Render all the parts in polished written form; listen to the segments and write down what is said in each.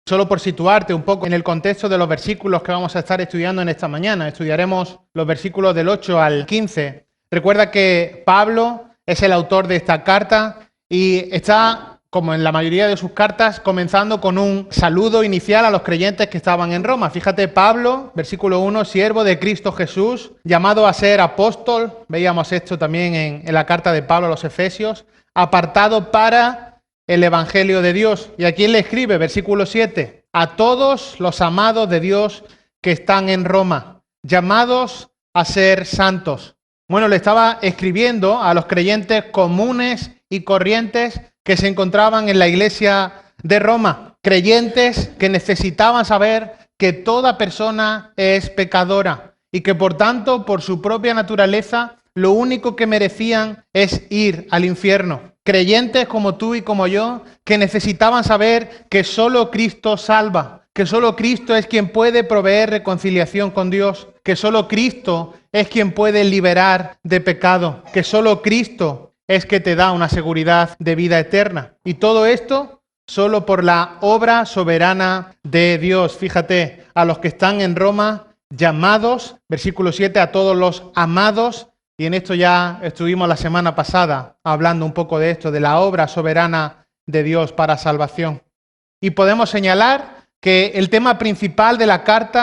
Solo por situarte un poco en el contexto de los versículos que vamos a estar estudiando en esta mañana. Estudiaremos los versículos del 8 al 15. Recuerda que Pablo es el autor de esta carta y está, como en la mayoría de sus cartas, comenzando con un saludo inicial a los creyentes que estaban en Roma. Fíjate, Pablo, versículo 1, siervo de Cristo Jesús, llamado a ser apóstol, veíamos esto también en la carta de Pablo a los Efesios, apartado para el Evangelio de Dios. ¿Y a quién le escribe? Versículo 7. A todos los amados de Dios que están en Roma, llamados a ser santos. Bueno, le estaba escribiendo a los creyentes comunes y corrientes que se encontraban en la iglesia de Roma. Creyentes que necesitaban saber que toda persona es pecadora y que por tanto, por su propia naturaleza, lo único que merecían es ir al infierno. Creyentes como tú y como yo, que necesitaban saber que solo Cristo salva, que solo Cristo es quien puede proveer reconciliación con Dios, que solo Cristo es quien puede liberar de pecado, que solo Cristo es que te da una seguridad de vida eterna. Y todo esto solo por la obra soberana de Dios. Fíjate, a los que están en Roma, llamados, versículo 7, a todos los amados. Y en esto ya estuvimos la semana pasada hablando un poco de esto, de la obra soberana de Dios para salvación. Y podemos señalar que el tema principal de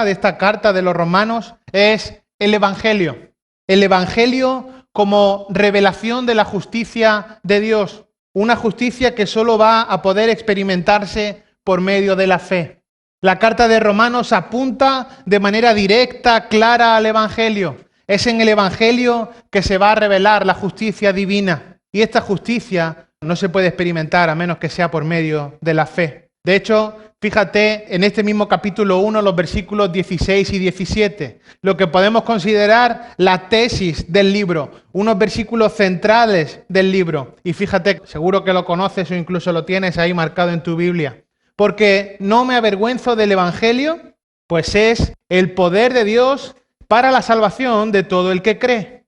esta carta de los romanos, es el Evangelio. El Evangelio como revelación de la justicia de Dios. Una justicia que solo va a poder experimentarse por medio de la fe. La carta de Romanos apunta de manera directa, clara al Evangelio. Es en el Evangelio que se va a revelar la justicia divina. Y esta justicia no se puede experimentar a menos que sea por medio de la fe. De hecho, fíjate en este mismo capítulo 1, los versículos 16 y 17, lo que podemos considerar la tesis del libro, unos versículos centrales del libro. Y fíjate, seguro que lo conoces o incluso lo tienes ahí marcado en tu Biblia. Porque no me avergüenzo del Evangelio, pues es el poder de Dios para la salvación de todo el que cree,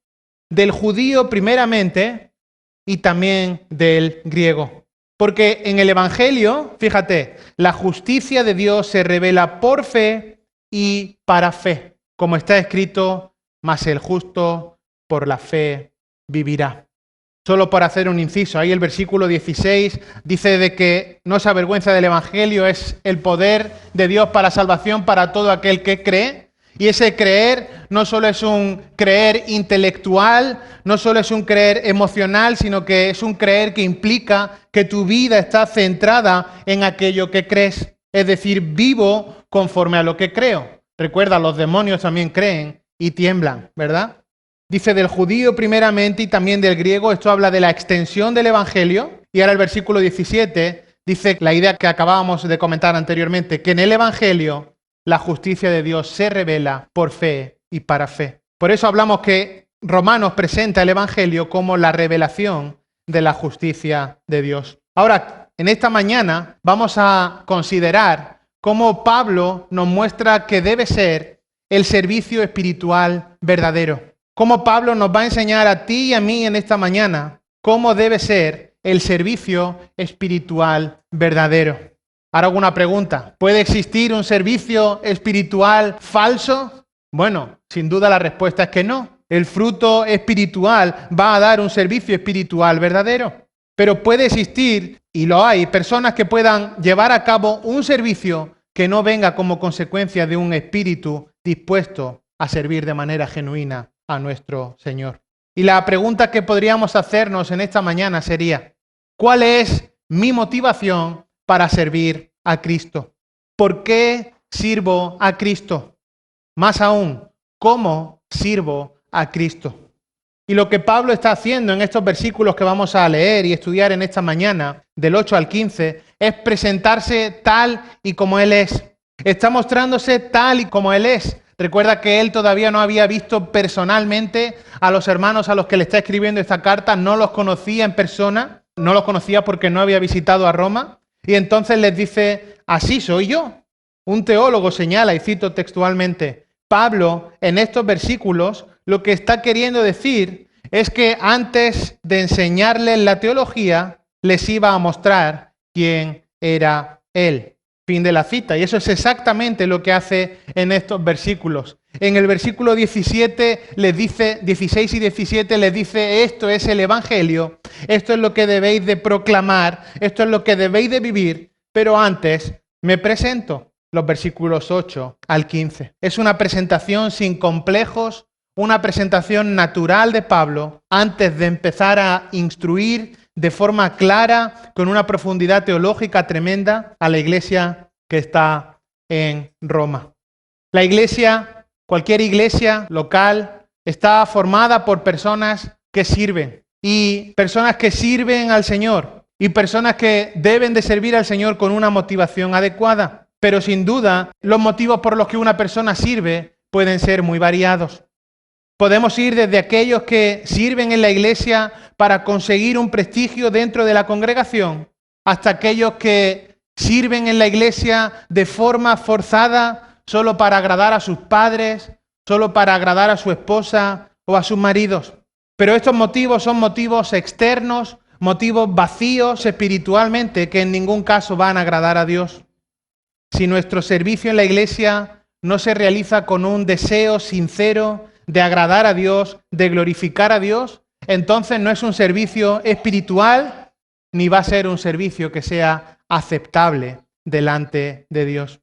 del judío primeramente y también del griego. Porque en el Evangelio, fíjate, la justicia de Dios se revela por fe y para fe, como está escrito, mas el justo por la fe vivirá. Solo por hacer un inciso, ahí el versículo 16 dice de que no se avergüenza del Evangelio, es el poder de Dios para salvación para todo aquel que cree. Y ese creer no solo es un creer intelectual, no solo es un creer emocional, sino que es un creer que implica que tu vida está centrada en aquello que crees. Es decir, vivo conforme a lo que creo. Recuerda, los demonios también creen y tiemblan, ¿verdad? Dice del judío primeramente y también del griego. Esto habla de la extensión del Evangelio. Y ahora el versículo 17 dice la idea que acabábamos de comentar anteriormente, que en el Evangelio la justicia de Dios se revela por fe y para fe. Por eso hablamos que Romanos presenta el Evangelio como la revelación de la justicia de Dios. Ahora, en esta mañana vamos a considerar cómo Pablo nos muestra que debe ser el servicio espiritual verdadero. Cómo Pablo nos va a enseñar a ti y a mí en esta mañana cómo debe ser el servicio espiritual verdadero. Ahora hago una pregunta. ¿Puede existir un servicio espiritual falso? Bueno, sin duda la respuesta es que no. El fruto espiritual va a dar un servicio espiritual verdadero. Pero puede existir, y lo hay, personas que puedan llevar a cabo un servicio que no venga como consecuencia de un espíritu dispuesto a servir de manera genuina a nuestro Señor. Y la pregunta que podríamos hacernos en esta mañana sería, ¿cuál es mi motivación para servir a Cristo? ¿Por qué sirvo a Cristo? Más aún, ¿cómo sirvo a Cristo? Y lo que Pablo está haciendo en estos versículos que vamos a leer y estudiar en esta mañana, del 8 al 15, es presentarse tal y como Él es. Está mostrándose tal y como Él es. Recuerda que él todavía no había visto personalmente a los hermanos a los que le está escribiendo esta carta, no los conocía en persona, no los conocía porque no había visitado a Roma. Y entonces les dice, así soy yo. Un teólogo señala, y cito textualmente, Pablo en estos versículos lo que está queriendo decir es que antes de enseñarles la teología, les iba a mostrar quién era él. Fin de la cita. Y eso es exactamente lo que hace en estos versículos. En el versículo 17 les dice, 16 y 17 les dice, esto es el Evangelio, esto es lo que debéis de proclamar, esto es lo que debéis de vivir, pero antes me presento. Los versículos 8 al 15. Es una presentación sin complejos, una presentación natural de Pablo antes de empezar a instruir de forma clara, con una profundidad teológica tremenda, a la iglesia que está en Roma. La iglesia, cualquier iglesia local, está formada por personas que sirven y personas que sirven al Señor y personas que deben de servir al Señor con una motivación adecuada. Pero sin duda, los motivos por los que una persona sirve pueden ser muy variados. Podemos ir desde aquellos que sirven en la iglesia para conseguir un prestigio dentro de la congregación, hasta aquellos que sirven en la iglesia de forma forzada solo para agradar a sus padres, solo para agradar a su esposa o a sus maridos. Pero estos motivos son motivos externos, motivos vacíos espiritualmente que en ningún caso van a agradar a Dios. Si nuestro servicio en la iglesia no se realiza con un deseo sincero de agradar a Dios, de glorificar a Dios, entonces no es un servicio espiritual ni va a ser un servicio que sea aceptable delante de Dios.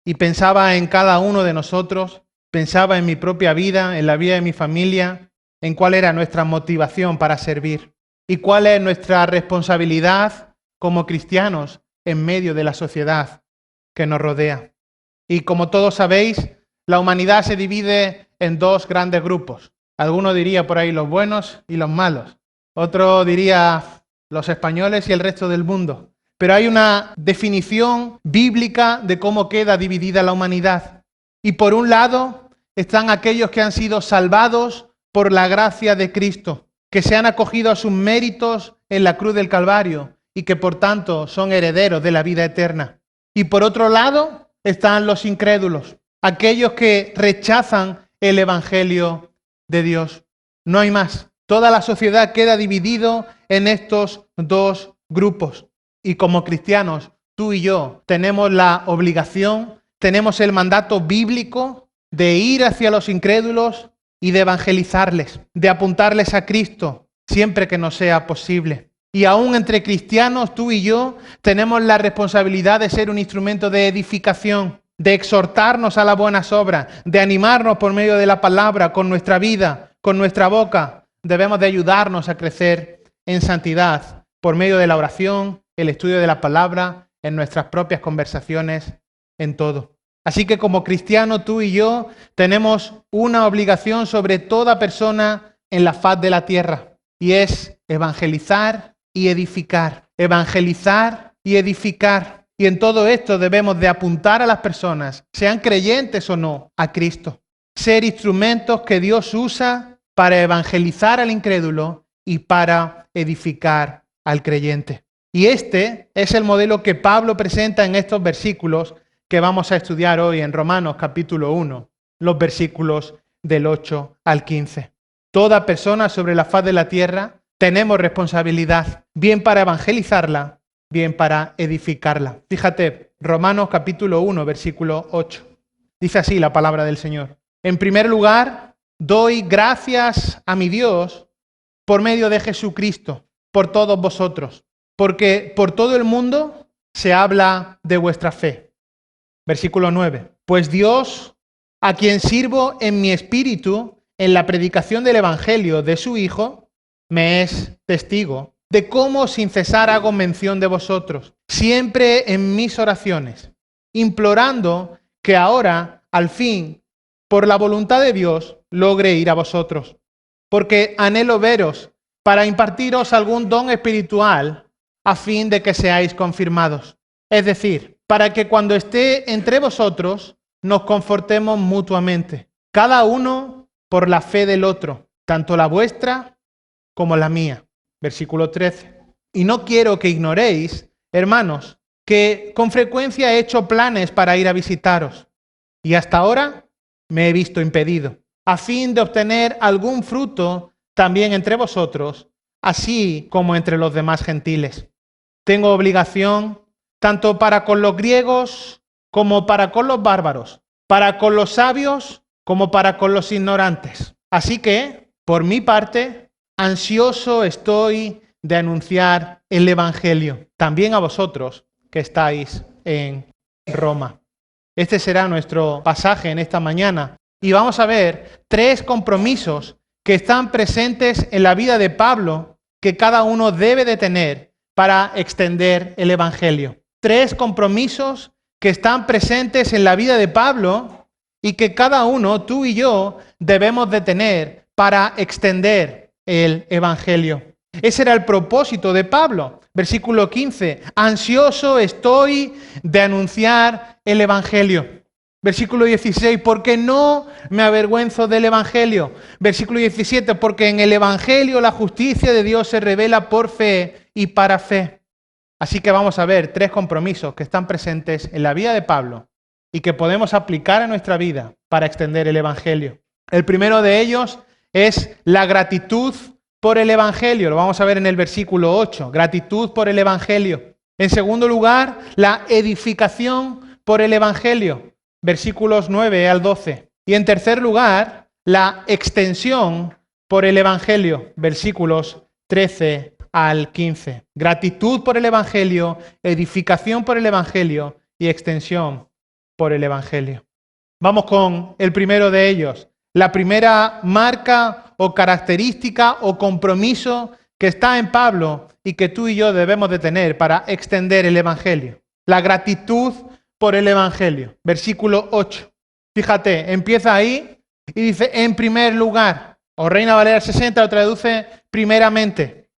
Y pensaba en cada uno de nosotros, pensaba en mi propia vida, en la vida de mi familia, en cuál era nuestra motivación para servir y cuál es nuestra responsabilidad como cristianos en medio de la sociedad que nos rodea. Y como todos sabéis, la humanidad se divide en dos grandes grupos. Alguno diría por ahí los buenos y los malos. Otro diría los españoles y el resto del mundo. Pero hay una definición bíblica de cómo queda dividida la humanidad. Y por un lado están aquellos que han sido salvados por la gracia de Cristo, que se han acogido a sus méritos en la cruz del Calvario y que por tanto son herederos de la vida eterna. Y por otro lado están los incrédulos, aquellos que rechazan el Evangelio de Dios. No hay más. Toda la sociedad queda dividido en estos dos grupos. Y como cristianos, tú y yo tenemos la obligación, tenemos el mandato bíblico de ir hacia los incrédulos y de evangelizarles, de apuntarles a Cristo, siempre que nos sea posible. Y aún entre cristianos, tú y yo, tenemos la responsabilidad de ser un instrumento de edificación, de exhortarnos a las buenas obras, de animarnos por medio de la palabra, con nuestra vida, con nuestra boca. Debemos de ayudarnos a crecer en santidad por medio de la oración, el estudio de la palabra, en nuestras propias conversaciones, en todo. Así que como cristianos, tú y yo tenemos una obligación sobre toda persona en la faz de la tierra, y es evangelizar y edificar. Evangelizar y edificar. Y en todo esto debemos de apuntar a las personas, sean creyentes o no, a Cristo. Ser instrumentos que Dios usa para evangelizar al incrédulo y para edificar al creyente. Y este es el modelo que Pablo presenta en estos versículos que vamos a estudiar hoy en Romanos capítulo 1, los versículos del 8 al 15. Toda persona sobre la faz de la tierra tenemos responsabilidad, bien para evangelizarla, bien para edificarla. Fíjate, Romanos capítulo 1, versículo 8. Dice así la palabra del Señor. En primer lugar, doy gracias a mi Dios por medio de Jesucristo, por todos vosotros, porque por todo el mundo se habla de vuestra fe. Versículo 9. Pues Dios, a quien sirvo en mi espíritu en la predicación del Evangelio de su Hijo, me es testigo de cómo sin cesar hago mención de vosotros, siempre en mis oraciones, implorando que ahora, al fin, por la voluntad de Dios, logre ir a vosotros, porque anhelo veros para impartiros algún don espiritual a fin de que seáis confirmados. Es decir, para que cuando esté entre vosotros nos confortemos mutuamente, cada uno por la fe del otro, tanto la vuestra como la mía. Versículo 13. Y no quiero que ignoréis, hermanos, que con frecuencia he hecho planes para ir a visitaros, y hasta ahora me he visto impedido, a fin de obtener algún fruto también entre vosotros, así como entre los demás gentiles. Tengo obligación tanto para con los griegos como para con los bárbaros, para con los sabios como para con los ignorantes. Así que, por mi parte, ansioso estoy de anunciar el Evangelio, también a vosotros que estáis en Roma. Este será nuestro pasaje en esta mañana y vamos a ver 3 compromisos que están presentes en la vida de Pablo que cada uno debe de tener para extender el Evangelio. 3 compromisos que están presentes en la vida de Pablo y que cada uno, tú y yo, debemos de tener para extender el Evangelio. Ese era el propósito de Pablo. Versículo 15, ansioso estoy de anunciar el Evangelio. Versículo 16, porque no me avergüenzo del Evangelio. Versículo 17, porque en el Evangelio la justicia de Dios se revela por fe y para fe. Así que vamos a ver 3 compromisos que están presentes en la vida de Pablo y que podemos aplicar a nuestra vida para extender el Evangelio. El primero de ellos es la gratitud por el Evangelio. Lo vamos a ver en el versículo 8. Gratitud por el Evangelio. En segundo lugar, la edificación por el Evangelio. Versículos 9 al 12. Y en tercer lugar, la extensión por el Evangelio. Versículos 13 al 15. Gratitud por el Evangelio, edificación por el Evangelio y extensión por el Evangelio. Vamos con el primero de ellos. La primera marca o característica o compromiso que está en Pablo y que tú y yo debemos de tener para extender el Evangelio. La gratitud por el Evangelio. Versículo 8. Fíjate, empieza ahí y dice en primer lugar. O Reina Valera 60 lo traduce primeramente.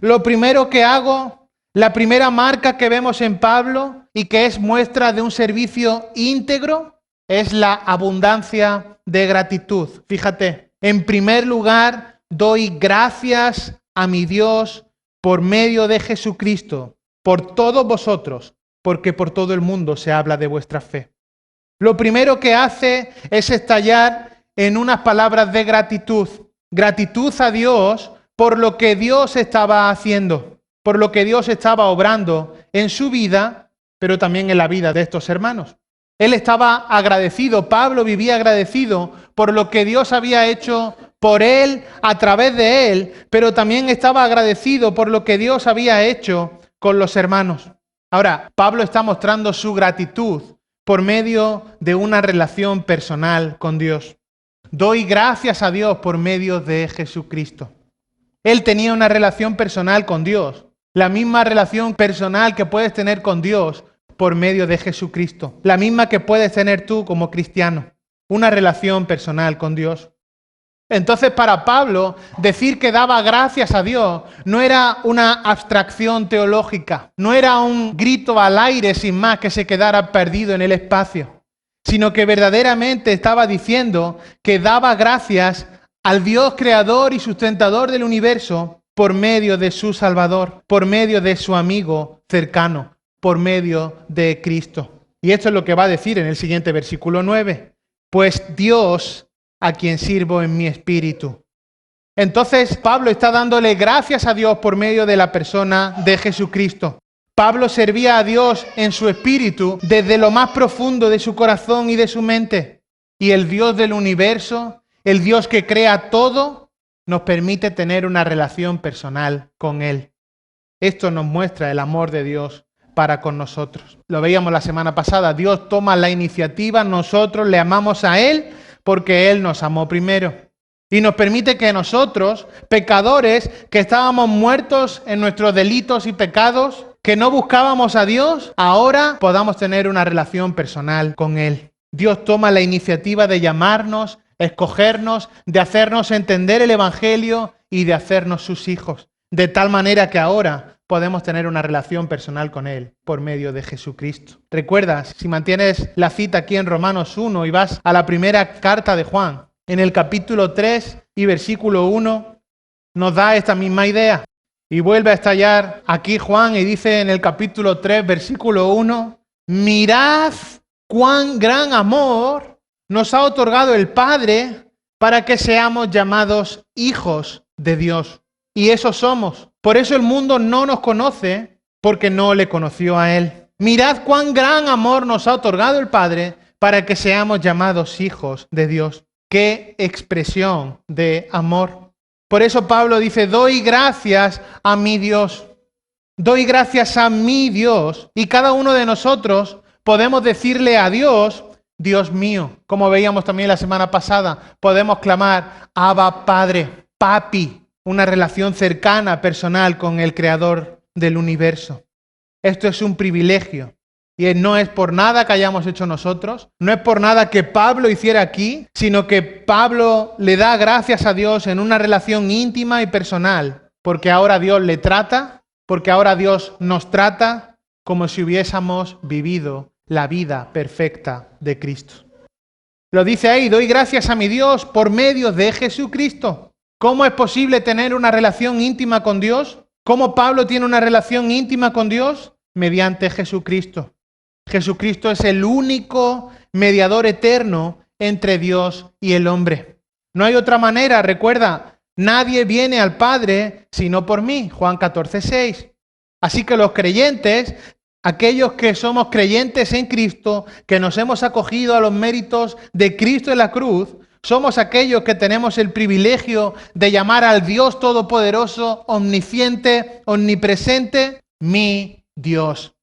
Lo primero que hago, la primera marca que vemos en Pablo y que es muestra de un servicio íntegro es la abundancia de gratitud. Fíjate, en primer lugar doy gracias a mi Dios por medio de Jesucristo, por todos vosotros, porque por todo el mundo se habla de vuestra fe. Lo primero que hace es estallar en unas palabras de gratitud. Gratitud a Dios por lo que Dios estaba haciendo, por lo que Dios estaba obrando en su vida, pero también en la vida de estos hermanos. Él estaba agradecido, Pablo vivía agradecido por lo que Dios había hecho por él, a través de él, pero también estaba agradecido por lo que Dios había hecho con los hermanos. Ahora, Pablo está mostrando su gratitud por medio de una relación personal con Dios. Doy gracias a Dios por medio de Jesucristo. Él tenía una relación personal con Dios, la misma relación personal que puedes tener con Dios por medio de Jesucristo, la misma que puedes tener tú como cristiano, una relación personal con Dios. Entonces, para Pablo, decir que daba gracias a Dios no era una abstracción teológica, no era un grito al aire sin más que se quedara perdido en el espacio, sino que verdaderamente estaba diciendo que daba gracias al Dios creador y sustentador del universo por medio de su Salvador, por medio de su amigo cercano, por medio de Cristo. Y esto es lo que va a decir en el siguiente versículo 9. Pues Dios a quien sirvo en mi espíritu. Entonces Pablo está dándole gracias a Dios por medio de la persona de Jesucristo. Pablo servía a Dios en su espíritu desde lo más profundo de su corazón y de su mente. Y el Dios del universo, el Dios que crea todo, nos permite tener una relación personal con Él. Esto nos muestra el amor de Dios para con nosotros. Lo veíamos la semana pasada. Dios toma la iniciativa, nosotros le amamos a Él porque Él nos amó primero. Y nos permite que nosotros, pecadores, que estábamos muertos en nuestros delitos y pecados, que no buscábamos a Dios, ahora podamos tener una relación personal con Él. Dios toma la iniciativa de llamarnos, escogernos, de hacernos entender el Evangelio y de hacernos sus hijos. De tal manera que ahora podemos tener una relación personal con Él por medio de Jesucristo. ¿Recuerdas? Si mantienes la cita aquí en Romanos 1 y vas a la primera carta de Juan, en el capítulo 3 y versículo 1, nos da esta misma idea. Y vuelve a estallar aquí Juan y dice en el capítulo 3, versículo 1, mirad cuán gran amor nos ha otorgado el Padre para que seamos llamados hijos de Dios. Y eso somos. Por eso el mundo no nos conoce, porque no le conoció a Él. Mirad cuán gran amor nos ha otorgado el Padre para que seamos llamados hijos de Dios. ¡Qué expresión de amor! Por eso Pablo dice, doy gracias a mi Dios. Doy gracias a mi Dios. Y cada uno de nosotros podemos decirle a Dios, Dios mío. Como veíamos también la semana pasada, podemos clamar, Abba Padre, Papi. Una relación cercana, personal con el Creador del universo. Esto es un privilegio. Y no es por nada que hayamos hecho nosotros, no es por nada que Pablo hiciera aquí, sino que Pablo le da gracias a Dios en una relación íntima y personal, porque ahora Dios le trata, porque ahora Dios nos trata como si hubiésemos vivido la vida perfecta de Cristo. Lo dice ahí, doy gracias a mi Dios por medio de Jesucristo. ¿Cómo es posible tener una relación íntima con Dios? ¿Cómo Pablo tiene una relación íntima con Dios? Mediante Jesucristo. Jesucristo es el único mediador eterno entre Dios y el hombre. No hay otra manera, recuerda, nadie viene al Padre sino por mí, Juan 14:6. Así que los creyentes, aquellos que somos creyentes en Cristo, que nos hemos acogido a los méritos de Cristo en la cruz, somos aquellos que tenemos el privilegio de llamar al Dios Todopoderoso, omnisciente, omnipresente, mi Dios.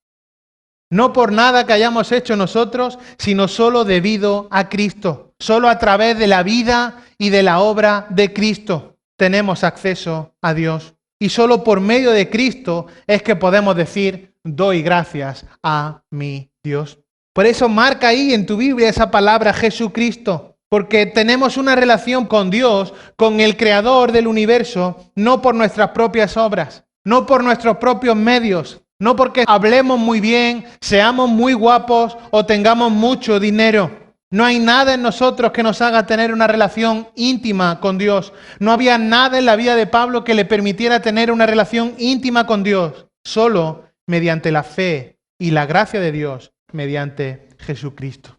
No por nada que hayamos hecho nosotros, sino solo debido a Cristo. Solo a través de la vida y de la obra de Cristo tenemos acceso a Dios. Y solo por medio de Cristo es que podemos decir, doy gracias a mi Dios. Por eso marca ahí en tu Biblia esa palabra Jesucristo. Porque tenemos una relación con Dios, con el Creador del universo, no por nuestras propias obras, no por nuestros propios medios, no porque hablemos muy bien, seamos muy guapos o tengamos mucho dinero. No hay nada en nosotros que nos haga tener una relación íntima con Dios. No había nada en la vida de Pablo que le permitiera tener una relación íntima con Dios. Solo mediante la fe y la gracia de Dios, mediante Jesucristo.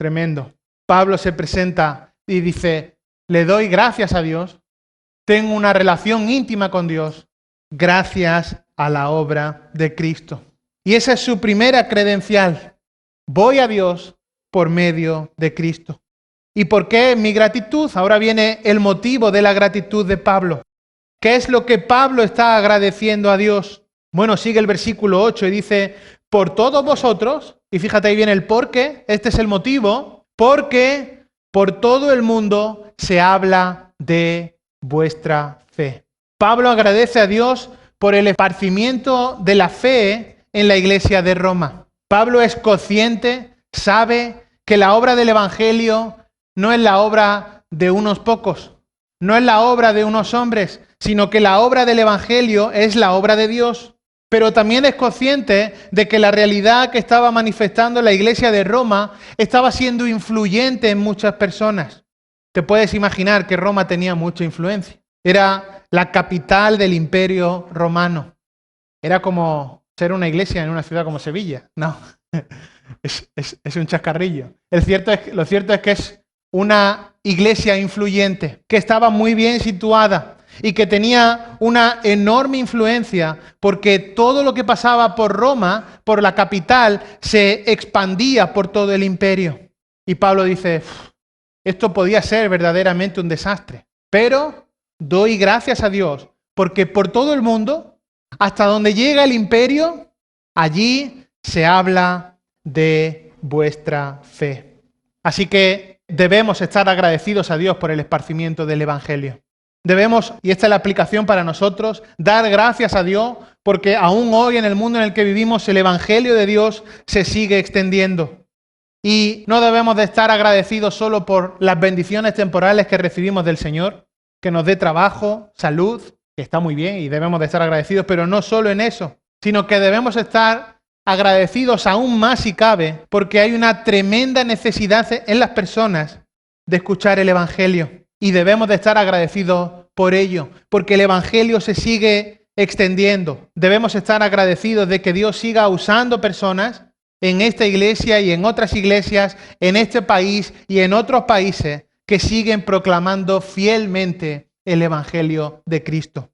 Tremendo. Pablo se presenta y dice, le doy gracias a Dios, tengo una relación íntima con Dios, gracias a la obra de Cristo. Y esa es su primera credencial. Voy a Dios por medio de Cristo. ¿Y por qué mi gratitud? Ahora viene el motivo de la gratitud de Pablo. ¿Qué es lo que Pablo está agradeciendo a Dios? Bueno, sigue el versículo 8 y dice, por todos vosotros, y fíjate ahí viene el por qué, este es el motivo, porque por todo el mundo se habla de vuestra fe. Pablo agradece a Dios por el esparcimiento de la fe en la iglesia de Roma. Pablo es consciente, sabe que la obra del Evangelio no es la obra de unos pocos, no es la obra de unos hombres, sino que la obra del Evangelio es la obra de Dios. Pero también es consciente de que la realidad que estaba manifestando la iglesia de Roma estaba siendo influyente en muchas personas. Te puedes imaginar que Roma tenía mucha influencia. Era la capital del imperio romano. Era como ser una iglesia en una ciudad como Sevilla. No, es un chascarrillo. Lo cierto es que es una iglesia influyente, que estaba muy bien situada y que tenía una enorme influencia porque todo lo que pasaba por Roma, por la capital, se expandía por todo el imperio. Y Pablo dice, esto podía ser verdaderamente un desastre, pero doy gracias a Dios porque por todo el mundo, hasta donde llega el imperio, allí se habla de vuestra fe. Así que debemos estar agradecidos a Dios por el esparcimiento del Evangelio. Debemos, y esta es la aplicación para nosotros, dar gracias a Dios porque aún hoy en el mundo en el que vivimos el Evangelio de Dios se sigue extendiendo. Y no debemos de estar agradecidos solo por las bendiciones temporales que recibimos del Señor, que nos dé trabajo, salud, que está muy bien y debemos de estar agradecidos, pero no solo en eso, sino que debemos estar agradecidos aún más si cabe, porque hay una tremenda necesidad en las personas de escuchar el Evangelio. Y debemos de estar agradecidos por ello, porque el Evangelio se sigue extendiendo. Debemos estar agradecidos de que Dios siga usando personas en esta iglesia y en otras iglesias, en este país y en otros países que siguen proclamando fielmente el Evangelio de Cristo.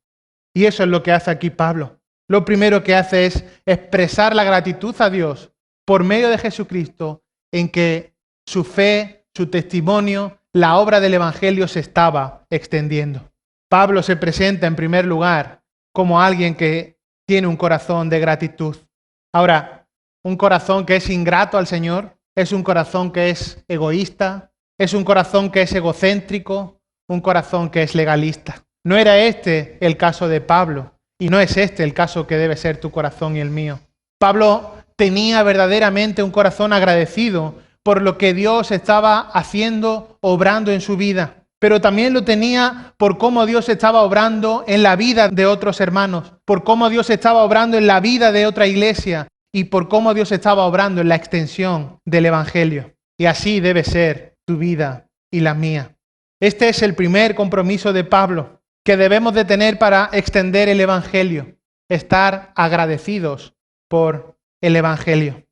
Y eso es lo que hace aquí Pablo. lo primero que hace es expresar la gratitud a Dios por medio de Jesucristo, en que su fe, su testimonio, la obra del Evangelio se estaba extendiendo. Pablo se presenta en primer lugar como alguien que tiene un corazón de gratitud. Ahora, un corazón que es ingrato al Señor, es un corazón que es egoísta, es un corazón que es egocéntrico, un corazón que es legalista. No era este el caso de Pablo, y no es este el caso que debe ser tu corazón y el mío. Pablo tenía verdaderamente un corazón agradecido por lo que Dios estaba haciendo, obrando en su vida, pero también lo tenía por cómo Dios estaba obrando en la vida de otros hermanos, por cómo Dios estaba obrando en la vida de otra iglesia y por cómo Dios estaba obrando en la extensión del Evangelio. Y así debe ser tu vida y la mía. Este es el primer compromiso de Pablo que debemos de tener para extender el Evangelio, estar agradecidos por el Evangelio.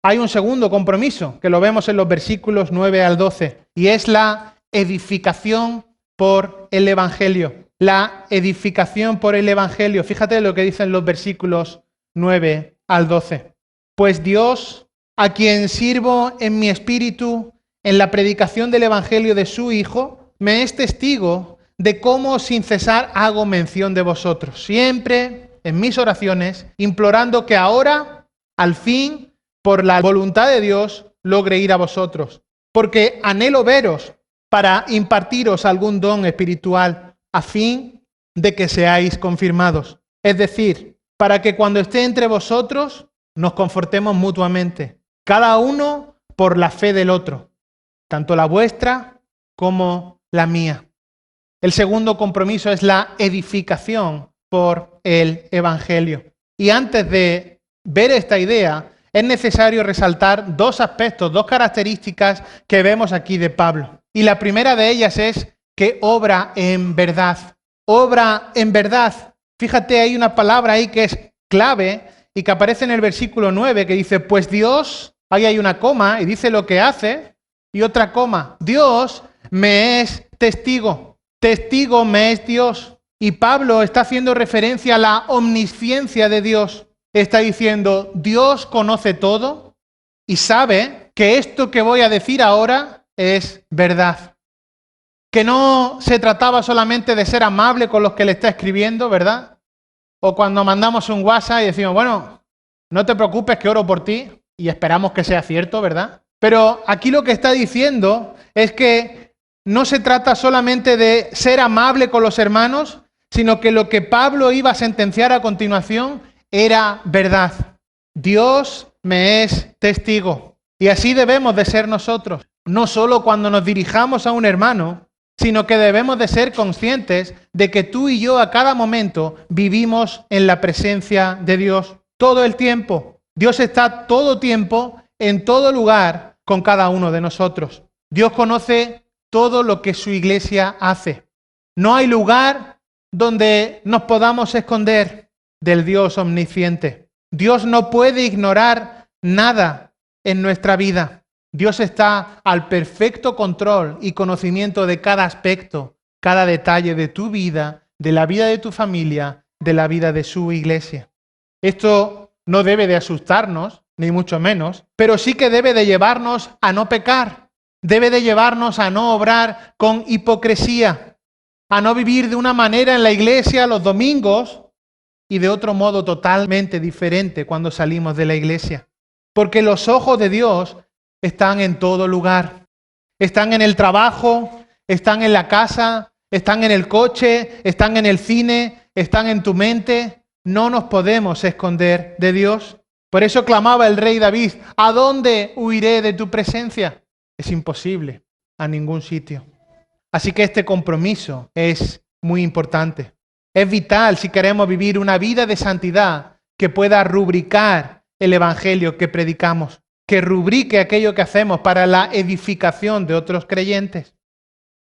Hay un segundo compromiso que lo vemos en los versículos 9 al 12 y es la edificación por el Evangelio. La edificación por el Evangelio. Fíjate lo que dicen los versículos 9 al 12. Pues Dios, a quien sirvo en mi espíritu en la predicación del Evangelio de su Hijo, me es testigo de cómo sin cesar hago mención de vosotros, siempre en mis oraciones, implorando que ahora, al fin, por la voluntad de Dios, logre ir a vosotros, porque anhelo veros para impartiros algún don espiritual, a fin de que seáis confirmados. Es decir, para que cuando esté entre vosotros nos confortemos mutuamente, cada uno por la fe del otro, tanto la vuestra como la mía. El segundo compromiso es la edificación por el Evangelio. Y antes de ver esta idea, es necesario resaltar dos aspectos, dos características que vemos aquí de Pablo. Y la primera de ellas es que obra en verdad. Obra en verdad. Fíjate, hay una palabra ahí que es clave y que aparece en el versículo 9 que dice, pues Dios, ahí hay una coma y dice lo que hace y otra coma. Dios me es testigo. Testigo me es Dios. Y Pablo está haciendo referencia a la omnisciencia de Dios. Está diciendo, Dios conoce todo y sabe que esto que voy a decir ahora es verdad. Que no se trataba solamente de ser amable con los que le está escribiendo, ¿verdad? O cuando mandamos un WhatsApp y decimos, bueno, no te preocupes que oro por ti y esperamos que sea cierto, ¿verdad? Pero aquí lo que está diciendo es que no se trata solamente de ser amable con los hermanos, sino que lo que Pablo iba a sentenciar a continuación era verdad. Dios me es testigo. Y así debemos de ser nosotros. No solo cuando nos dirijamos a un hermano, sino que debemos de ser conscientes de que tú y yo a cada momento vivimos en la presencia de Dios todo el tiempo. Dios está todo tiempo, en todo lugar, con cada uno de nosotros. Dios conoce todo lo que su iglesia hace. No hay lugar donde nos podamos esconder del Dios omnisciente. Dios no puede ignorar nada en nuestra vida. Dios está al perfecto control y conocimiento de cada aspecto, cada detalle de tu vida, de la vida de tu familia, de la vida de su iglesia. Esto no debe de asustarnos, ni mucho menos, pero sí que debe de llevarnos a no pecar, debe de llevarnos a no obrar con hipocresía, a no vivir de una manera en la iglesia los domingos y de otro modo totalmente diferente cuando salimos de la iglesia. Porque los ojos de Dios están en todo lugar. Están en el trabajo, están en la casa, están en el coche, están en el cine, están en tu mente. No nos podemos esconder de Dios. Por eso clamaba el rey David, ¿a dónde huiré de tu presencia? Es imposible, a ningún sitio. Así que este compromiso es muy importante. Es vital si queremos vivir una vida de santidad que pueda rubricar el evangelio que predicamos, que rubrique aquello que hacemos para la edificación de otros creyentes.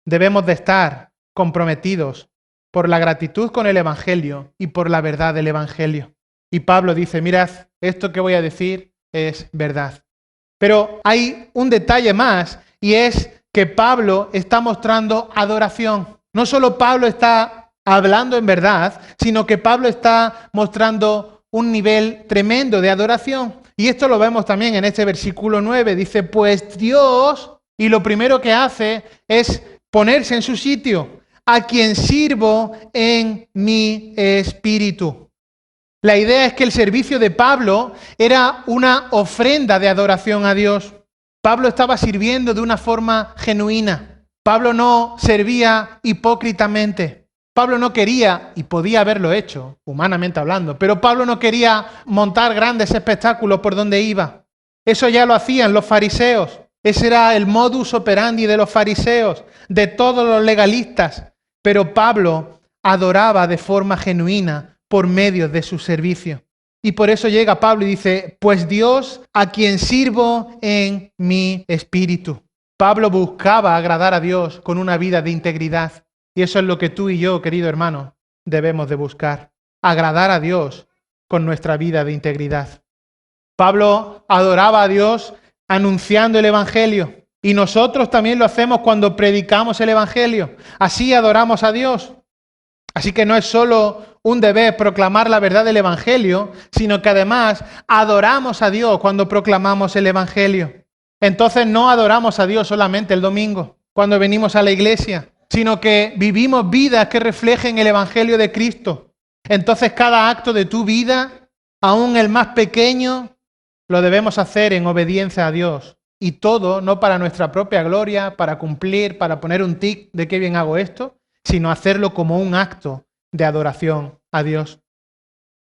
Debemos de estar comprometidos por la gratitud con el evangelio y por la verdad del evangelio. Y Pablo dice, mirad, esto que voy a decir es verdad. Pero hay un detalle más y es que Pablo está mostrando adoración. No solo Pablo está hablando en verdad, sino que Pablo está mostrando un nivel tremendo de adoración. Y esto lo vemos también en este versículo 9. Dice, pues Dios, y lo primero que hace es ponerse en su sitio, a quien sirvo en mi espíritu. La idea es que el servicio de Pablo era una ofrenda de adoración a Dios. Pablo estaba sirviendo de una forma genuina. Pablo no servía hipócritamente. Pablo no quería, y podía haberlo hecho, humanamente hablando, pero Pablo no quería montar grandes espectáculos por donde iba. Eso ya lo hacían los fariseos. Ese era el modus operandi de los fariseos, de todos los legalistas. Pero Pablo adoraba de forma genuina por medio de su servicio. Y por eso llega Pablo y dice, pues Dios a quien sirvo en mi espíritu. Pablo buscaba agradar a Dios con una vida de integridad. Y eso es lo que tú y yo, querido hermano, debemos de buscar. Agradar a Dios con nuestra vida de integridad. Pablo adoraba a Dios anunciando el Evangelio. Y nosotros también lo hacemos cuando predicamos el Evangelio. Así adoramos a Dios. Así que no es solo un deber proclamar la verdad del Evangelio, sino que además adoramos a Dios cuando proclamamos el Evangelio. Entonces no adoramos a Dios solamente el domingo, cuando venimos a la iglesia, sino que vivimos vidas que reflejen el Evangelio de Cristo. Entonces cada acto de tu vida, aún el más pequeño, lo debemos hacer en obediencia a Dios. Y todo no para nuestra propia gloria, para cumplir, para poner un tic de qué bien hago esto, sino hacerlo como un acto de adoración a Dios.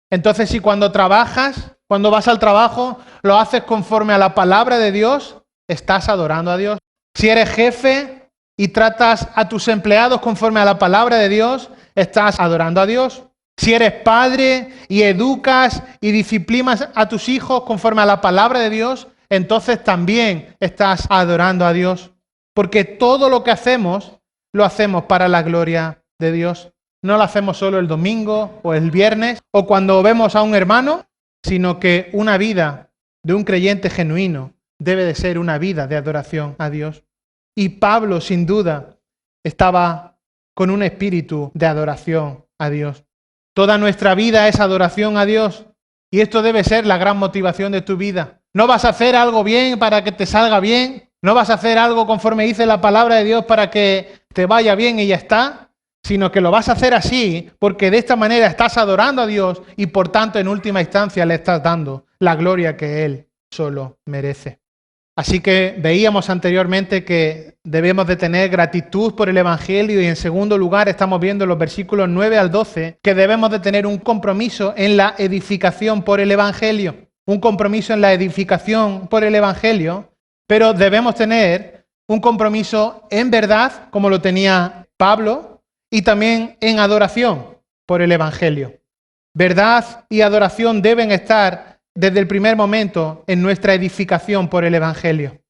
Entonces, si cuando trabajas, cuando vas al trabajo, lo haces conforme a la palabra de Dios, estás adorando a Dios. Si eres jefe y tratas a tus empleados conforme a la palabra de Dios, estás adorando a Dios. Si eres padre y educas y disciplinas a tus hijos conforme a la palabra de Dios, entonces también estás adorando a Dios. Porque todo lo que hacemos, lo hacemos para la gloria de Dios. No lo hacemos solo el domingo o el viernes o cuando vemos a un hermano, sino que una vida de un creyente genuino debe de ser una vida de adoración a Dios. Y Pablo, sin duda, estaba con un espíritu de adoración a Dios. Toda nuestra vida es adoración a Dios y esto debe ser la gran motivación de tu vida. No vas a hacer algo bien para que te salga bien, no vas a hacer algo conforme dice la palabra de Dios para que te vaya bien y ya está, sino que lo vas a hacer así porque de esta manera estás adorando a Dios y por tanto en última instancia le estás dando la gloria que Él solo merece. Así que veíamos anteriormente que debemos de tener gratitud por el Evangelio y en segundo lugar estamos viendo en los versículos 9 al 12 que debemos de tener un compromiso en la edificación por el Evangelio. Un compromiso en la edificación por el Evangelio, pero debemos tener un compromiso en verdad, como lo tenía Pablo, y también en adoración por el Evangelio. Verdad y adoración deben estar desde el primer momento en nuestra edificación por el Evangelio.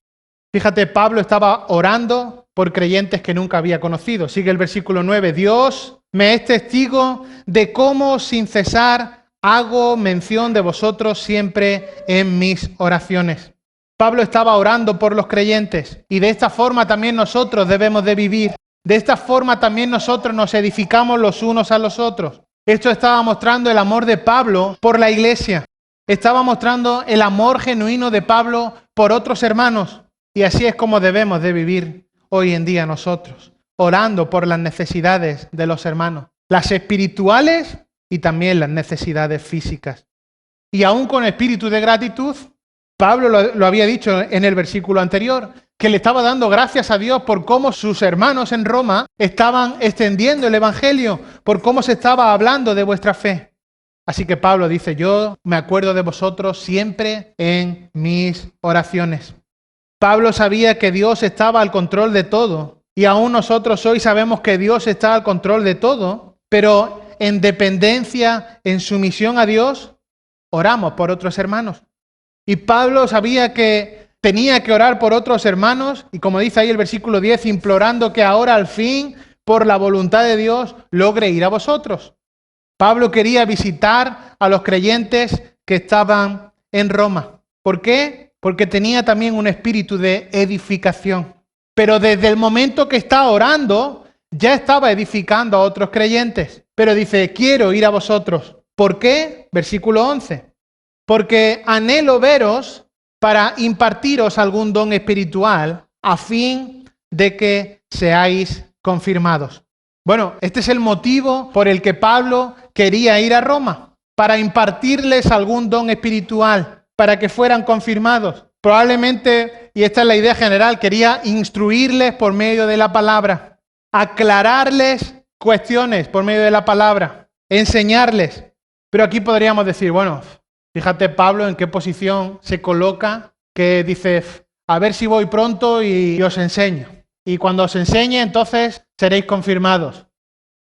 Fíjate, Pablo estaba orando por creyentes que nunca había conocido. Sigue el versículo 9. Dios me es testigo de cómo sin cesar hago mención de vosotros siempre en mis oraciones. Pablo estaba orando por los creyentes y de esta forma también nosotros debemos de vivir. De esta forma también nosotros nos edificamos los unos a los otros. Esto estaba mostrando el amor de Pablo por la iglesia. Estaba mostrando el amor genuino de Pablo por otros hermanos. Y así es como debemos de vivir hoy en día nosotros, orando por las necesidades de los hermanos, las espirituales y también las necesidades físicas. Y aún con espíritu de gratitud, Pablo lo había dicho en el versículo anterior, que le estaba dando gracias a Dios por cómo sus hermanos en Roma estaban extendiendo el Evangelio, por cómo se estaba hablando de vuestra fe. Así que Pablo dice, yo me acuerdo de vosotros siempre en mis oraciones. Pablo sabía que Dios estaba al control de todo y aún nosotros hoy sabemos que Dios está al control de todo, pero en dependencia, en sumisión a Dios, oramos por otros hermanos. Y Pablo sabía que tenía que orar por otros hermanos y como dice ahí el versículo 10, implorando que ahora al fin, por la voluntad de Dios, logre ir a vosotros. Pablo quería visitar a los creyentes que estaban en Roma. ¿Por qué? Porque tenía también un espíritu de edificación. Pero desde el momento que está orando, ya estaba edificando a otros creyentes. Pero dice, quiero ir a vosotros. ¿Por qué? Versículo 11. Porque anhelo veros para impartiros algún don espiritual a fin de que seáis confirmados. Bueno, este es el motivo por el que Pablo quería ir a Roma, para impartirles algún don espiritual, para que fueran confirmados. Probablemente, y esta es la idea general, quería instruirles por medio de la palabra, aclararles cuestiones por medio de la palabra, enseñarles. Pero aquí podríamos decir, bueno, fíjate Pablo en qué posición se coloca, que dice, a ver si voy pronto y os enseño. Y cuando os enseñe, entonces seréis confirmados.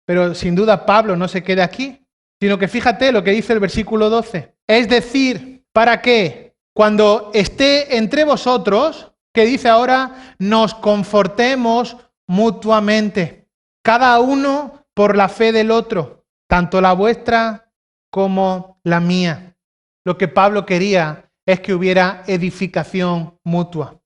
Pero sin duda Pablo no se queda aquí, sino que fíjate lo que dice el versículo 12. Es decir, para que cuando esté entre vosotros, que dice ahora, nos confortemos mutuamente, cada uno por la fe del otro, tanto la vuestra como la mía. Lo que Pablo quería es que hubiera edificación mutua.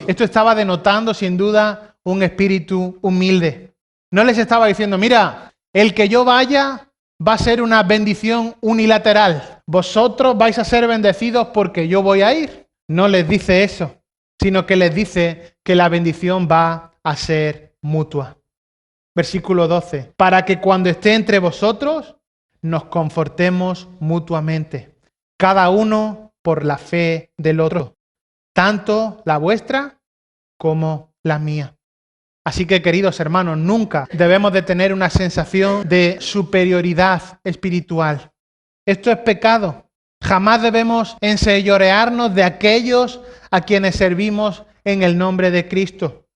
Esto estaba denotando sin duda un espíritu humilde. No les estaba diciendo, mira, el que yo vaya va a ser una bendición unilateral. Vosotros vais a ser bendecidos porque yo voy a ir. No les dice eso, sino que les dice que la bendición va a ser mutua. Versículo 12. Para que cuando esté entre vosotros nos confortemos mutuamente, cada uno por la fe del otro, tanto la vuestra como la mía. Así que, queridos hermanos, nunca debemos de tener una sensación de superioridad espiritual. Esto es pecado. Jamás debemos enseñorearnos de aquellos a quienes servimos en el nombre de Cristo.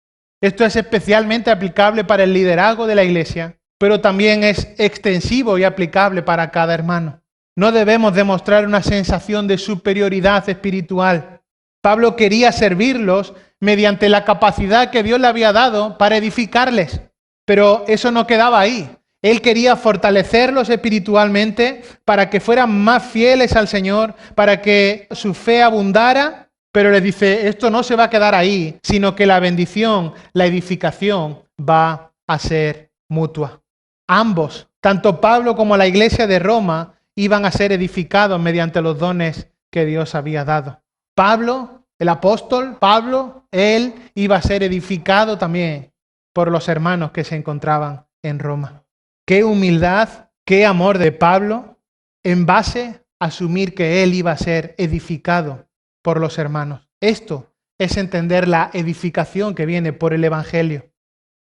Esto es especialmente aplicable para el liderazgo de la iglesia, pero también es extensivo y aplicable para cada hermano. No debemos demostrar una sensación de superioridad espiritual. Pablo quería servirlos mediante la capacidad que Dios le había dado para edificarles. Pero eso no quedaba ahí. Él quería fortalecerlos espiritualmente para que fueran más fieles al Señor, para que su fe abundara. Pero les dice, esto no se va a quedar ahí, sino que la bendición, la edificación va a ser mutua. Ambos, tanto Pablo como la iglesia de Roma, iban a ser edificados mediante los dones que Dios había dado. Pablo, el apóstol, Pablo, él iba a ser edificado también por los hermanos que se encontraban en Roma. Qué humildad, qué amor de Pablo en base a asumir que él iba a ser edificado por los hermanos. Esto es entender la edificación que viene por el Evangelio.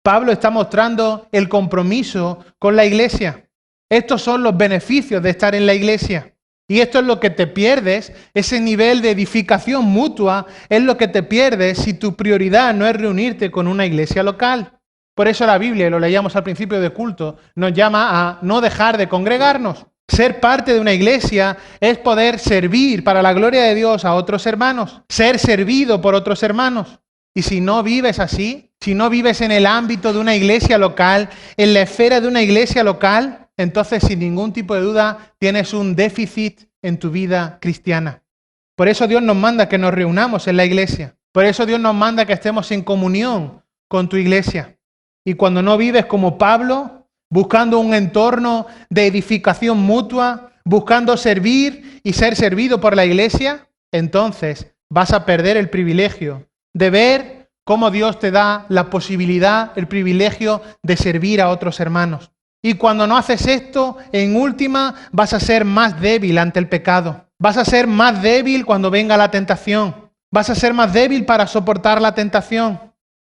Pablo está mostrando el compromiso con la iglesia. Estos son los beneficios de estar en la iglesia. Y esto es lo que te pierdes, ese nivel de edificación mutua es lo que te pierdes si tu prioridad no es reunirte con una iglesia local. Por eso la Biblia, y lo leíamos al principio de culto, nos llama a no dejar de congregarnos. Ser parte de una iglesia es poder servir para la gloria de Dios a otros hermanos, ser servido por otros hermanos. Y si no vives así, si no vives en el ámbito de una iglesia local, en la esfera de una iglesia local, entonces sin ningún tipo de duda tienes un déficit en tu vida cristiana. Por eso Dios nos manda que nos reunamos en la iglesia. Por eso Dios nos manda que estemos en comunión con tu iglesia. Y cuando no vives como Pablo, buscando un entorno de edificación mutua, buscando servir y ser servido por la iglesia, entonces vas a perder el privilegio de ver cómo Dios te da la posibilidad, el privilegio de servir a otros hermanos. Y cuando no haces esto, en última, vas a ser más débil ante el pecado. Vas a ser más débil cuando venga la tentación. Vas a ser más débil para soportar la tentación.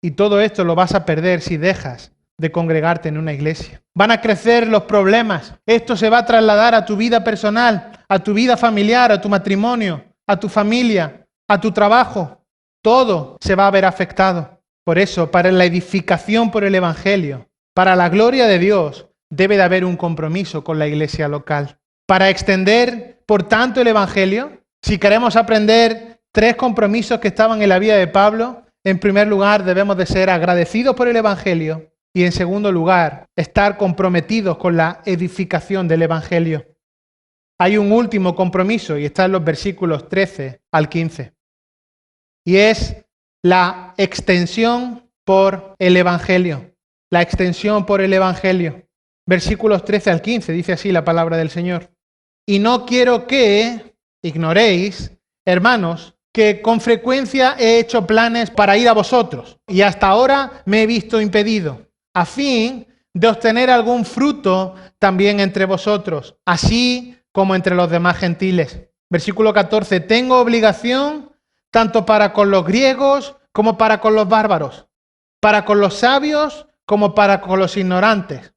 Y todo esto lo vas a perder si dejas de congregarte en una iglesia. Van a crecer los problemas. Esto se va a trasladar a tu vida personal, a tu vida familiar, a tu matrimonio, a tu familia, a tu trabajo. Todo se va a ver afectado. Por eso, para la edificación por el Evangelio, para la gloria de Dios, debe de haber un compromiso con la iglesia local. Para extender, por tanto, el Evangelio, si queremos aprender 3 compromisos que estaban en la vida de Pablo, en primer lugar debemos de ser agradecidos por el Evangelio y en segundo lugar, estar comprometidos con la edificación del Evangelio. Hay un último compromiso y está en los versículos 13 al 15. Y es la extensión por el Evangelio. La extensión por el Evangelio. Versículos 13 al 15, dice así la palabra del Señor. Y no quiero que ignoréis, hermanos, que con frecuencia he hecho planes para ir a vosotros, y hasta ahora me he visto impedido, a fin de obtener algún fruto también entre vosotros, así como entre los demás gentiles. Versículo 14, tengo obligación tanto para con los griegos como para con los bárbaros, para con los sabios como para con los ignorantes.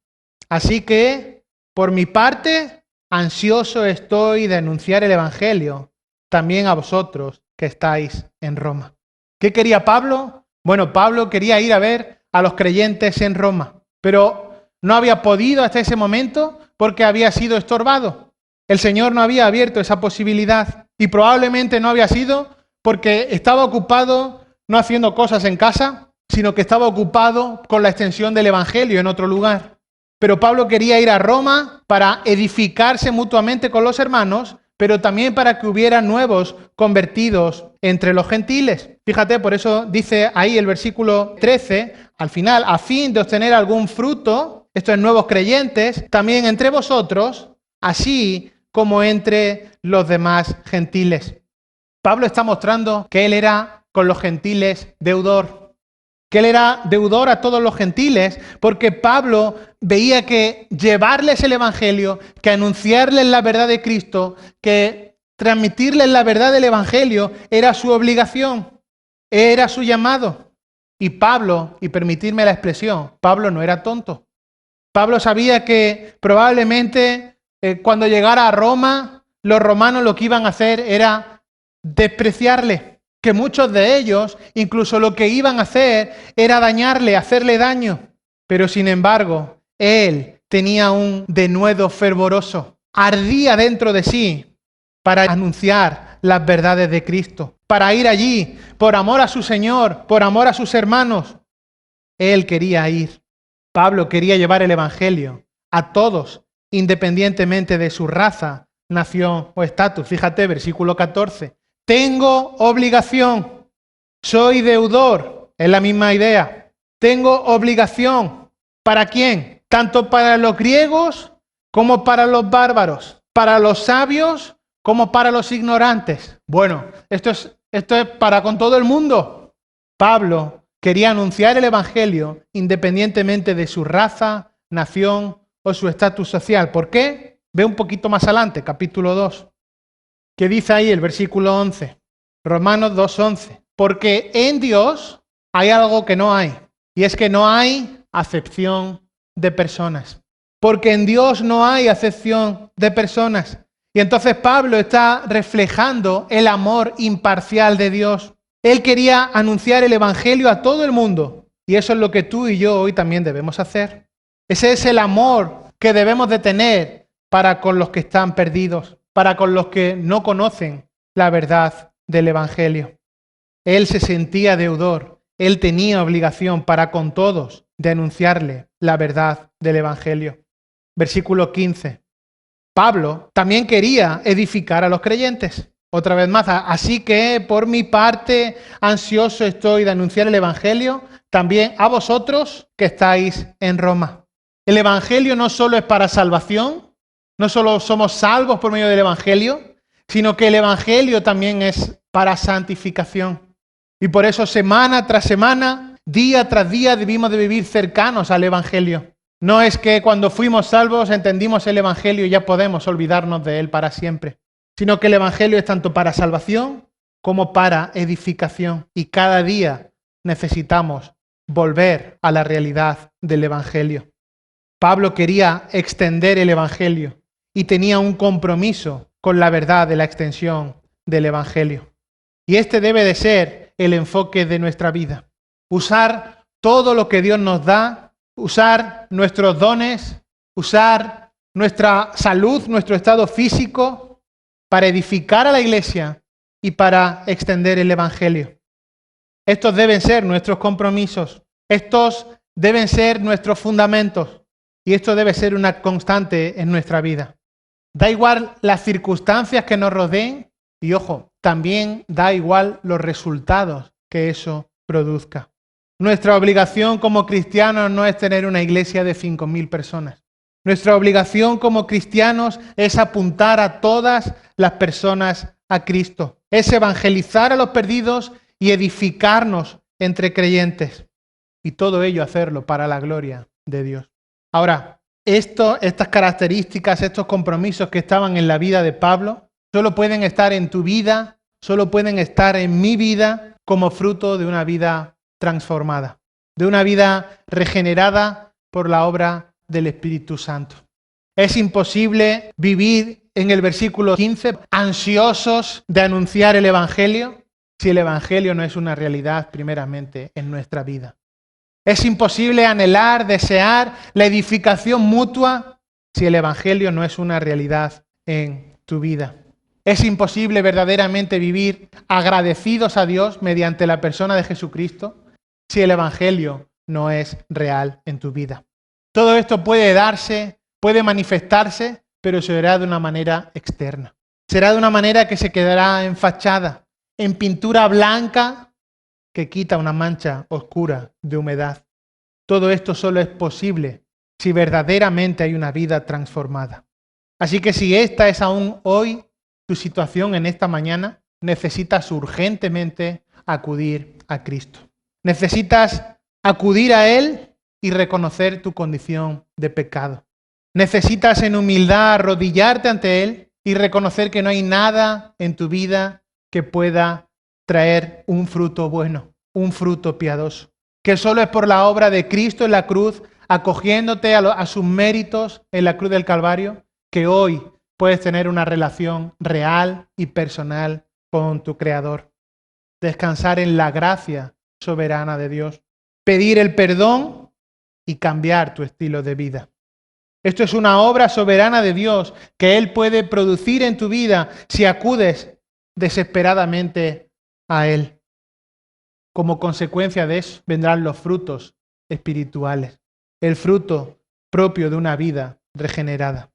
Así que, por mi parte, ansioso estoy de anunciar el Evangelio también a vosotros que estáis en Roma. ¿Qué quería Pablo? Bueno, Pablo quería ir a ver a los creyentes en Roma, pero no había podido hasta ese momento porque había sido estorbado. El Señor no había abierto esa posibilidad y probablemente no había sido porque estaba ocupado no haciendo cosas en casa, sino que estaba ocupado con la extensión del Evangelio en otro lugar. Pero Pablo quería ir a Roma para edificarse mutuamente con los hermanos, pero también para que hubiera nuevos convertidos entre los gentiles. Fíjate, por eso dice ahí el versículo 13, al final, a fin de obtener algún fruto, estos nuevos creyentes, también entre vosotros, así como entre los demás gentiles. Pablo está mostrando que él era con los gentiles deudor, que él era deudor a todos los gentiles, porque Pablo veía que llevarles el Evangelio, que anunciarles la verdad de Cristo, que transmitirles la verdad del Evangelio era su obligación, era su llamado. Y Pablo, y permitirme la expresión, Pablo no era tonto. Pablo sabía que probablemente cuando llegara a Roma, los romanos lo que iban a hacer era despreciarle, que muchos de ellos incluso lo que iban a hacer era dañarle, hacerle daño. Pero sin embargo, él tenía un denuedo fervoroso, ardía dentro de sí para anunciar las verdades de Cristo, para ir allí por amor a su Señor, por amor a sus hermanos. Él quería ir. Pablo quería llevar el Evangelio a todos, independientemente de su raza, nación o estatus. Fíjate, versículo 14. Tengo obligación, soy deudor, es la misma idea. Tengo obligación. ¿Para quién? Tanto para los griegos como para los bárbaros, para los sabios como para los ignorantes. Bueno, esto es para con todo el mundo. Pablo quería anunciar el Evangelio independientemente de su raza, nación o su estatus social. ¿Por qué? Ve un poquito más adelante, capítulo 2. ¿Qué dice ahí el versículo 11? Romanos 2:11. Porque en Dios hay algo que no hay, y es que no hay acepción de personas. Porque en Dios no hay acepción de personas. Y entonces Pablo está reflejando el amor imparcial de Dios. Él quería anunciar el Evangelio a todo el mundo, y eso es lo que tú y yo hoy también debemos hacer. Ese es el amor que debemos de tener para con los que están perdidos, para con los que no conocen la verdad del Evangelio. Él se sentía deudor, él tenía obligación para con todos de anunciarle la verdad del Evangelio. Versículo 15. Pablo también quería edificar a los creyentes. Otra vez más, así que por mi parte ansioso estoy de anunciar el Evangelio también a vosotros que estáis en Roma. El Evangelio no solo es para salvación, no solo somos salvos por medio del Evangelio, sino que el Evangelio también es para santificación. Y por eso semana tras semana, día tras día debimos de vivir cercanos al Evangelio. No es que cuando fuimos salvos entendimos el Evangelio y ya podemos olvidarnos de él para siempre, sino que el Evangelio es tanto para salvación como para edificación. Y cada día necesitamos volver a la realidad del Evangelio. Pablo quería extender el Evangelio y tenía un compromiso con la verdad de la extensión del Evangelio. Y este debe de ser el enfoque de nuestra vida. Usar todo lo que Dios nos da, usar nuestros dones, usar nuestra salud, nuestro estado físico, para edificar a la iglesia y para extender el Evangelio. Estos deben ser nuestros compromisos, estos deben ser nuestros fundamentos y esto debe ser una constante en nuestra vida. Da igual las circunstancias que nos rodeen y, ojo, también da igual los resultados que eso produzca. Nuestra obligación como cristianos no es tener una iglesia de 5.000 personas. Nuestra obligación como cristianos es apuntar a todas las personas a Cristo. Es evangelizar a los perdidos y edificarnos entre creyentes. Y todo ello hacerlo para la gloria de Dios. Ahora, estas características, estos compromisos que estaban en la vida de Pablo, solo pueden estar en tu vida, solo pueden estar en mi vida como fruto de una vida transformada, de una vida regenerada por la obra del Espíritu Santo. Es imposible vivir en el versículo 15 ansiosos de anunciar el Evangelio si el Evangelio no es una realidad primeramente en nuestra vida. Es imposible anhelar, desear la edificación mutua si el Evangelio no es una realidad en tu vida. Es imposible verdaderamente vivir agradecidos a Dios mediante la persona de Jesucristo si el Evangelio no es real en tu vida. Todo esto puede darse, puede manifestarse, pero será de una manera externa. Será de una manera que se quedará en fachada, en pintura blanca que quita una mancha oscura de humedad. Todo esto solo es posible si verdaderamente hay una vida transformada. Así que si esta es aún hoy tu situación en esta mañana, necesitas urgentemente acudir a Cristo. Necesitas acudir a Él y reconocer tu condición de pecado. Necesitas en humildad arrodillarte ante Él y reconocer que no hay nada en tu vida que pueda traer un fruto bueno, un fruto piadoso. Que solo es por la obra de Cristo en la cruz, acogiéndote a sus méritos en la cruz del Calvario, que hoy puedes tener una relación real y personal con tu Creador. Descansar en la gracia soberana de Dios. Pedir el perdón y cambiar tu estilo de vida. Esto es una obra soberana de Dios que Él puede producir en tu vida si acudes desesperadamente a Él. Como consecuencia de eso vendrán los frutos espirituales, el fruto propio de una vida regenerada.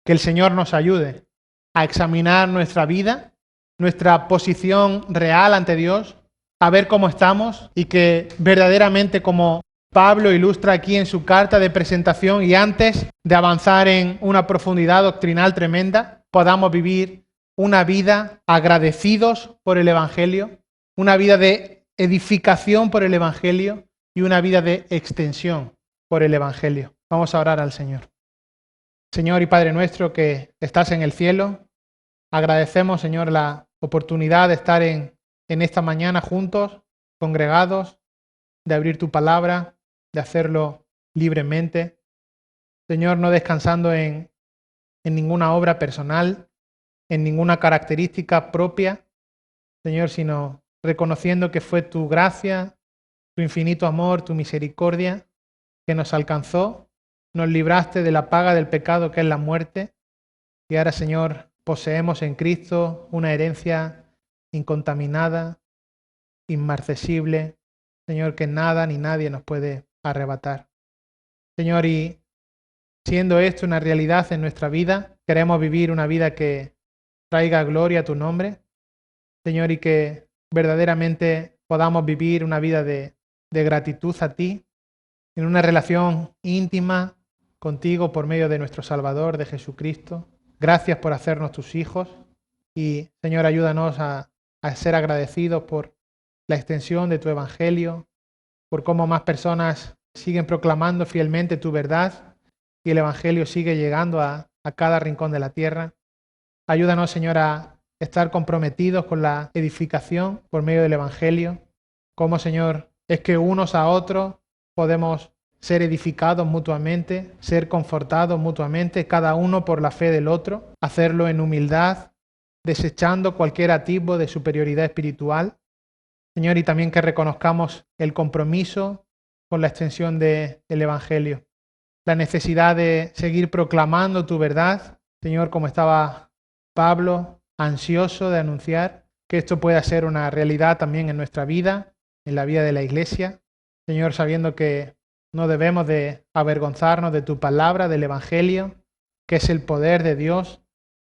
Que el Señor nos ayude a examinar nuestra vida, nuestra posición real ante Dios, a ver cómo estamos y que verdaderamente, como Pablo ilustra aquí en su carta de presentación, y antes de avanzar en una profundidad doctrinal tremenda, podamos vivir una vida agradecidos por el Evangelio, una vida de edificación por el Evangelio y una vida de extensión por el Evangelio. Vamos a orar al Señor. Señor y Padre nuestro que estás en el cielo, agradecemos, Señor, la oportunidad de estar en esta mañana juntos, congregados, de abrir tu palabra, de hacerlo libremente. Señor, no descansando en ninguna obra personal, en ninguna característica propia, Señor, sino reconociendo que fue tu gracia, tu infinito amor, tu misericordia que nos alcanzó. Nos libraste de la paga del pecado que es la muerte y ahora, Señor, poseemos en Cristo una herencia incontaminada, inmarcesible, Señor, que nada ni nadie nos puede arrebatar. Señor, y siendo esto una realidad en nuestra vida, queremos vivir una vida que traiga gloria a tu nombre, Señor, y que verdaderamente podamos vivir una vida de gratitud a ti, en una relación íntima contigo por medio de nuestro Salvador, de Jesucristo. Gracias por hacernos tus hijos y, Señor, ayúdanos a ser agradecidos por la extensión de tu Evangelio, por cómo más personas siguen proclamando fielmente tu verdad y el Evangelio sigue llegando a cada rincón de la tierra. Ayúdanos, Señor, a estar comprometidos con la edificación por medio del Evangelio. Cómo, Señor, es que unos a otros podemos ser edificados mutuamente, ser confortados mutuamente, cada uno por la fe del otro, hacerlo en humildad, desechando cualquier atisbo de superioridad espiritual. Señor, y también que reconozcamos el compromiso con la extensión del Evangelio, la necesidad de seguir proclamando tu verdad, Señor, como estaba Pablo, ansioso de anunciar, que esto pueda ser una realidad también en nuestra vida, en la vida de la Iglesia. Señor, sabiendo que no debemos de avergonzarnos de tu palabra, del Evangelio, que es el poder de Dios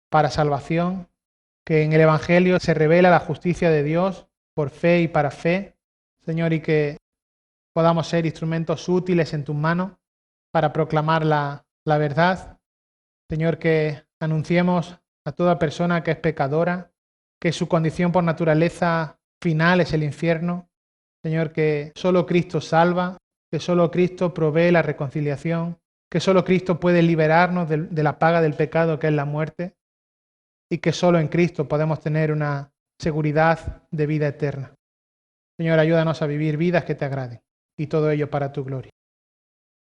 para salvación, que en el Evangelio se revela la justicia de Dios por fe y para fe, Señor, y que podamos ser instrumentos útiles en tus manos para proclamar la la verdad. Señor, que anunciemos a toda persona que es pecadora, que su condición por naturaleza final es el infierno. Señor, que solo Cristo salva, que solo Cristo provee la reconciliación, que solo Cristo puede liberarnos de la paga del pecado que es la muerte, y que solo en Cristo podemos tener una seguridad de vida eterna. Señor, ayúdanos a vivir vidas que te agraden, y todo ello para tu gloria.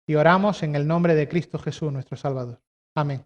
Y oramos en el nombre de Cristo Jesús, nuestro Salvador. Amén.